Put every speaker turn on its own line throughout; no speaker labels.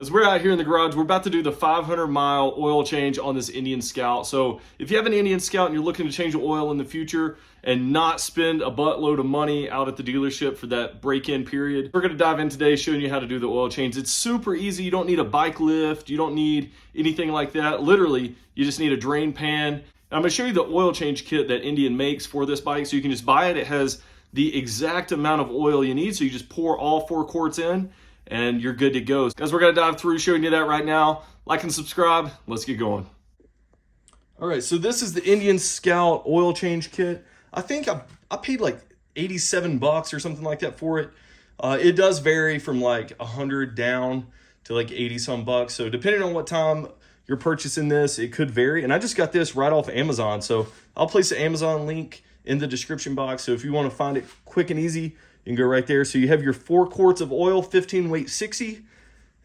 As we're out here in the garage, we're about to do the 500-mile oil change on this Indian Scout. So if you have an Indian Scout and you're looking to change the oil in the future and not spend a buttload of money out at the dealership for that break-in period, we're gonna dive in today showing you how to do the oil change. It's super easy. You don't need a bike lift. You don't need anything like that. Literally, you just need a drain pan. And I'm gonna show you the oil change kit that Indian makes for this bike. So you can just buy it. It has the exact amount of oil you need. So you just pour all 4 quarts in and you're good to go. Guys, we're gonna dive through showing you that right now. Like and subscribe, let's get going. All right, so this is the Indian Scout oil change kit. I think I paid like 87 bucks or something like that for it. It does vary from like 100 down to like 80 some bucks. So depending on what time you're purchasing this, it could vary. And I just got this right off Amazon. So I'll place the Amazon link in the description box. So if you wanna find it quick and easy, you can go right there. So you have your 4 quarts of oil, 15 weight 60,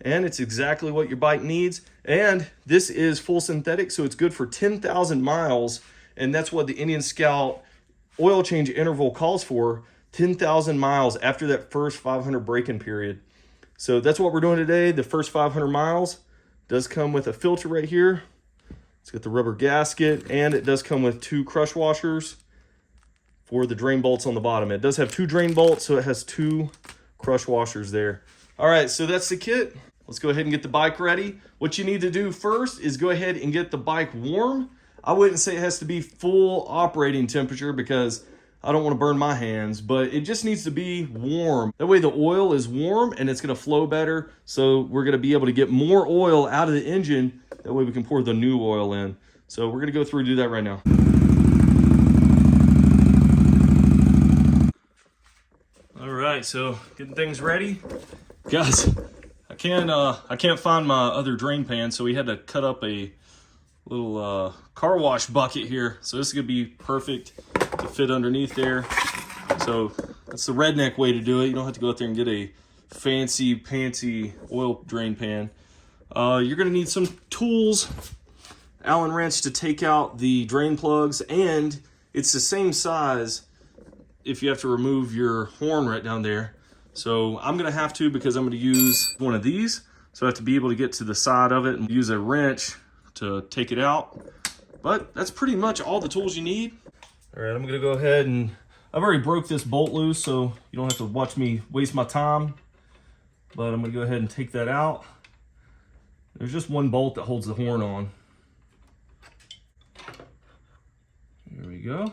and it's exactly what your bike needs. And this is full synthetic, so it's good for 10,000 miles. And that's what the Indian Scout oil change interval calls for, 10,000 miles after that first 500 break-in period. So that's what we're doing today. The first 500 miles does come with a filter right here. It's got the rubber gasket, and it does come with 2 crush washers for the drain bolts on the bottom. It does have 2 drain bolts, so it has 2 crush washers there. All right, so that's the kit. Let's go ahead and get the bike ready. What you need to do first is go ahead and get the bike warm. I wouldn't say it has to be full operating temperature because I don't want to burn my hands, but it just needs to be warm. That way the oil is warm and it's gonna flow better. So we're gonna be able to get more oil out of the engine. That way we can pour the new oil in. So we're gonna go through and do that right now. All right, so getting things ready. Guys, I can't find my other drain pan, so we had to cut up a little car wash bucket here. So this is gonna be perfect to fit underneath there. So that's the redneck way to do it. You don't have to go out there and get a fancy pantsy oil drain pan. You're gonna need some tools, Allen wrench to take out the drain plugs, and it's the same size if you have to remove your horn right down there. So I'm gonna have to, because I'm gonna use one of these. So I have to be able to get to the side of it and use a wrench to take it out. But that's pretty much all the tools you need. All right, I'm gonna go ahead and, I've already broke this bolt loose, so you don't have to watch me waste my time. But I'm gonna go ahead and take that out. There's just one bolt that holds the horn on. There we go.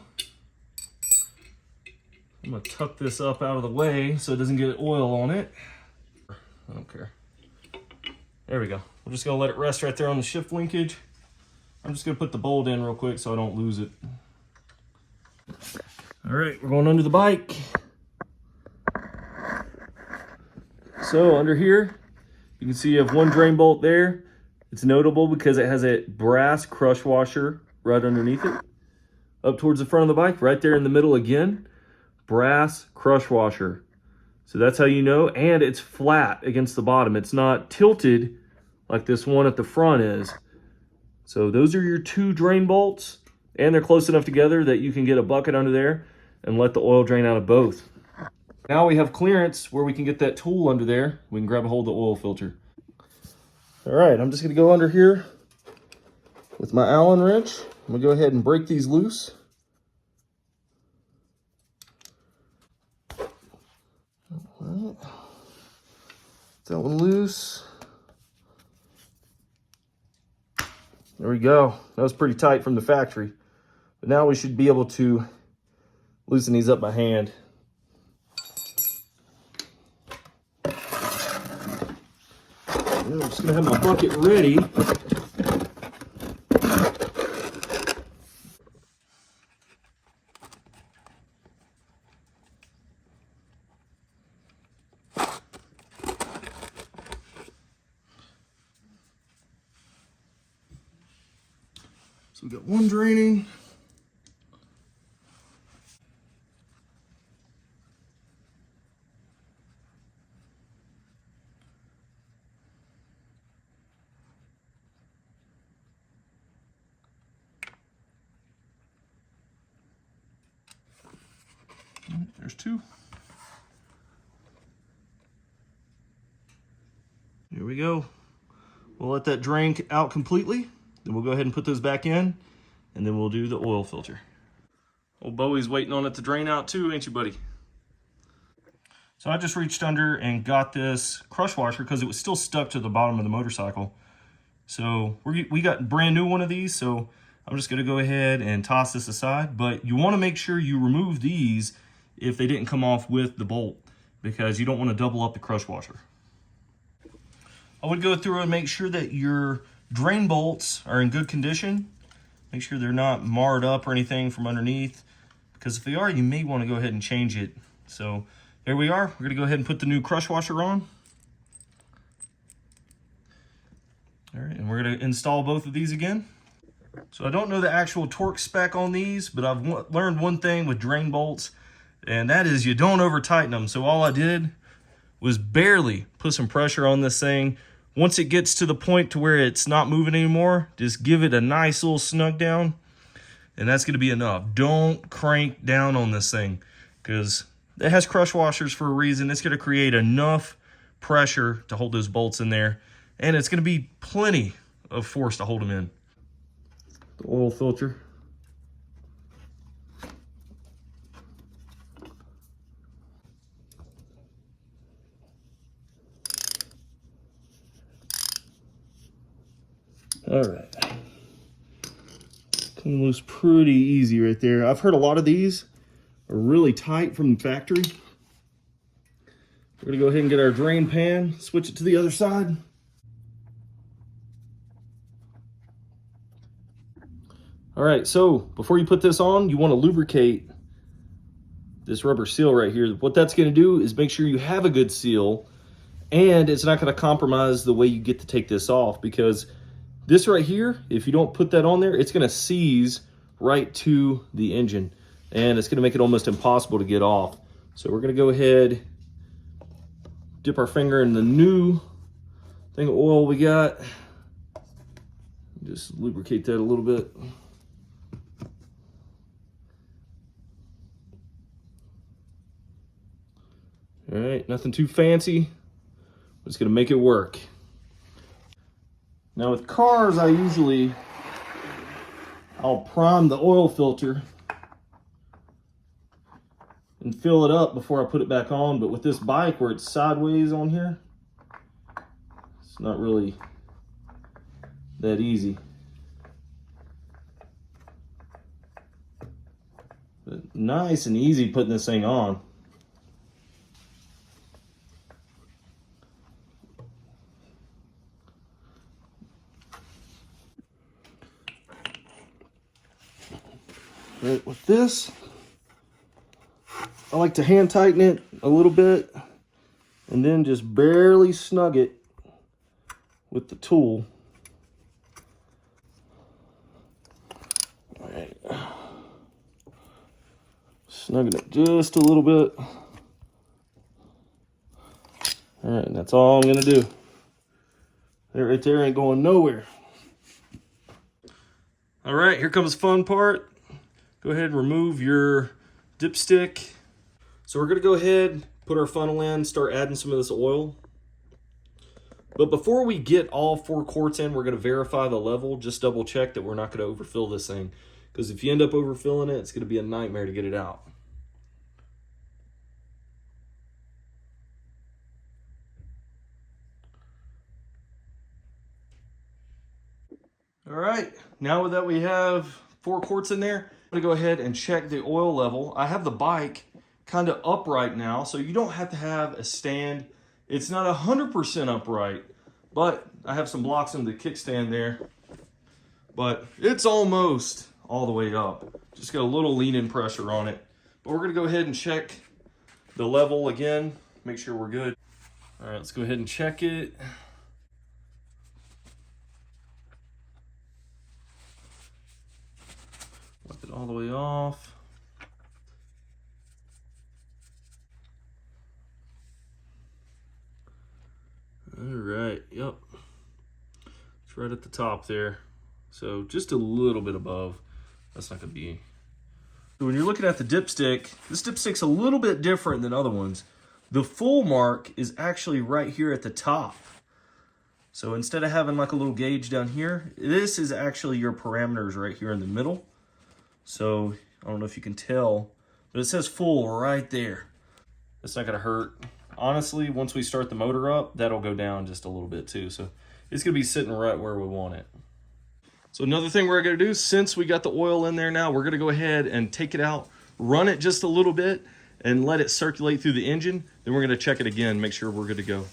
I'm gonna tuck this up out of the way so it doesn't get oil on it. I don't care. There we go. We're just gonna let it rest right there on the shift linkage. I'm just gonna put the bolt in real quick so I don't lose it. All right, we're going under the bike. So under here, you can see you have one drain bolt there. It's notable because it has a brass crush washer right underneath it. Up towards the front of the bike, right there in the middle again. Brass crush washer. So that's how you know, and it's flat against the bottom. It's not tilted like this one at the front is. So those are your 2 drain bolts, and they're close enough together that you can get a bucket under there and let the oil drain out of both. Now we have clearance where we can get that tool under there. We can grab a hold of the oil filter. All right, I'm just gonna go under here with my Allen wrench. I'm gonna go ahead and break these loose. Right. That one loose. There we go. That was pretty tight from the factory. But now we should be able to loosen these up by hand. I'm just gonna have my bucket ready. So we got one draining. There's 2. Here we go. We'll let that drain out completely. Then we'll go ahead and put those back in, and then we'll do the oil filter. Old Bowie's waiting on it to drain out too, ain't you, buddy? So I just reached under and got this crush washer because it was still stuck to the bottom of the motorcycle. So we got a brand new one of these, so I'm just gonna go ahead and toss this aside. But you wanna make sure you remove these if they didn't come off with the bolt, because you don't wanna double up the crush washer. I would go through and make sure that your drain bolts are in good condition. Make sure they're not marred up or anything from underneath, because if they are, you may wanna go ahead and change it. So there we are. We're gonna go ahead and put the new crush washer on. All right, and we're gonna install both of these again. So I don't know the actual torque spec on these, but I've learned one thing with drain bolts, and that is you don't over tighten them. So all I did was barely put some pressure on this thing. Once it gets to the point to where it's not moving anymore, just give it a nice little snug down, and that's gonna be enough. Don't crank down on this thing, because it has crush washers for a reason. It's gonna create enough pressure to hold those bolts in there, and it's gonna be plenty of force to hold them in. The oil filter. All right. Coming loose pretty easy right there. I've heard a lot of these are really tight from the factory. We're gonna go ahead and get our drain pan, switch it to the other side. All right, so before you put this on, you wanna lubricate this rubber seal right here. What that's gonna do is make sure you have a good seal, and it's not gonna compromise the way you get to take this off, because this right here, if you don't put that on there, it's gonna seize right to the engine, and it's gonna make it almost impossible to get off. So we're gonna go ahead, dip our finger in the new thing of oil we got. Just lubricate that a little bit. All right, nothing too fancy. We're just gonna make it work. Now with cars, I'll prime the oil filter and fill it up before I put it back on. But with this bike where it's sideways on here, it's not really that easy. But nice and easy putting this thing on. Right, with this, I like to hand tighten it a little bit and then just barely snug it with the tool. All right. Snugging it just a little bit. All right, and that's all I'm gonna do. That right there ain't going nowhere. All right, here comes the fun part. Go ahead and remove your dipstick. So we're gonna go ahead, put our funnel in, start adding some of this oil. But before we get all 4 quarts in, we're gonna verify the level, just double check that we're not gonna overfill this thing. Because if you end up overfilling it, it's gonna be a nightmare to get it out. All right, now that we have 4 quarts in there, I'm gonna go ahead and check the oil level. I have the bike kind of upright now, so you don't have to have a stand. It's not 100% upright, but I have some blocks in the kickstand there. But it's almost all the way up. Just got a little lean-in pressure on it. But we're gonna go ahead and check the level again, make sure we're good. All right, let's go ahead and check it. Wipe it all the way off. All right, yep. It's right at the top there. So just a little bit above. That's not gonna be. So when you're looking at the dipstick, this dipstick's a little bit different than other ones. The full mark is actually right here at the top. So instead of having like a little gauge down here, this is actually your parameters right here in the middle. So I don't know if you can tell, but it says full right there. It's not gonna hurt. Honestly, once we start the motor up, that'll go down just a little bit too. So it's gonna be sitting right where we want it. So another thing we're gonna do, since we got the oil in there now, we're gonna go ahead and take it out, run it just a little bit, and let it circulate through the engine. Then we're gonna check it again, make sure we're good to go.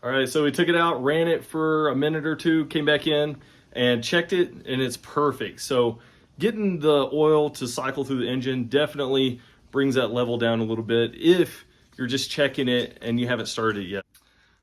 All right, so we took it out, ran it for a minute or two, came back in and checked it, and it's perfect. So getting the oil to cycle through the engine definitely brings that level down a little bit if you're just checking it and you haven't started it yet.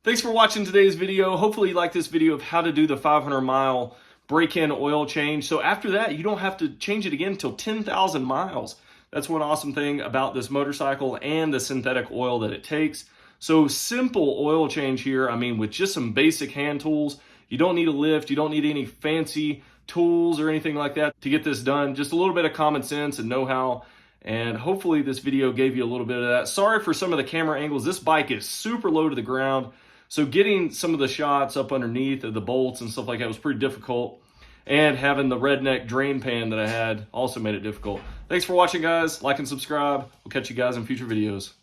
Thanks for watching today's video. Hopefully you like this video of how to do the 500-mile break-in oil change. So after that, you don't have to change it again until 10,000 miles. That's one awesome thing about this motorcycle and the synthetic oil that it takes. So simple oil change here. I mean, with just some basic hand tools. You don't need a lift. You don't need any fancy tools or anything like that to get this done. Just a little bit of common sense and know-how. And hopefully this video gave you a little bit of that. Sorry for some of the camera angles. This bike is super low to the ground. So getting some of the shots up underneath of the bolts and stuff like that was pretty difficult. And having the redneck drain pan that I had also made it difficult. Thanks for watching, guys. Like and subscribe. We'll catch you guys in future videos.